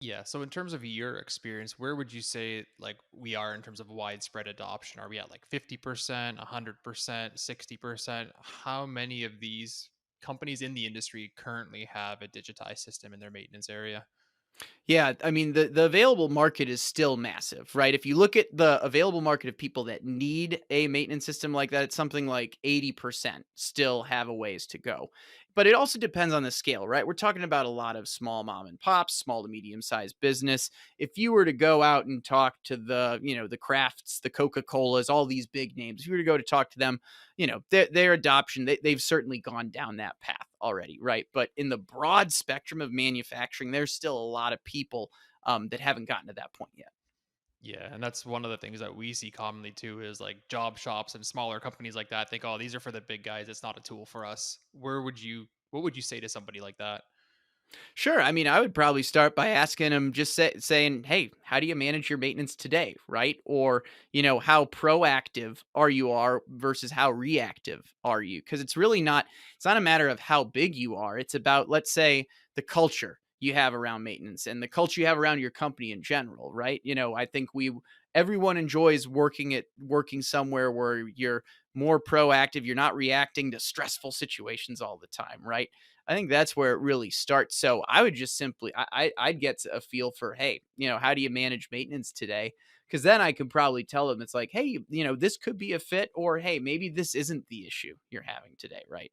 Yeah. So in terms of your experience, where would you say like we are in terms of widespread adoption? Are we at like 50%, 100%, 60%? How many of these companies in the industry currently have a digitized system in their maintenance area? Yeah, I mean the available market is still massive, right? If you look at the available market of people that need a maintenance system like that, it's something like 80% still have a ways to go. But it also depends on the scale, right? We're talking about a lot of small mom and pops, small to medium sized business. If you were to go out and talk to the Crafts, the Coca-Colas, all these big names, if you were to go to talk to them, their adoption, they've certainly gone down that path already, right? But in the broad spectrum of manufacturing, there's still a lot of people that haven't gotten to that point yet. Yeah, and that's one of the things that we see commonly too is like job shops and smaller companies like that think, "Oh, these are for the big guys. It's not a tool for us." What would you say to somebody like that? Sure. I mean, I would probably start by asking them, saying, "Hey, how do you manage your maintenance today?" Right? Or, how proactive are versus how reactive are you? Because it's not a matter of how big you are. It's about, let's say, the culture you have around maintenance and the culture you have around your company in general, right? I think everyone enjoys working somewhere where you're more proactive, you're not reacting to stressful situations all the time, right? I think that's where it really starts. So I would just simply, I'd get a feel for, hey, how do you manage maintenance today? Because then I could probably tell them it's like, hey, this could be a fit, or hey, maybe this isn't the issue you're having today, right?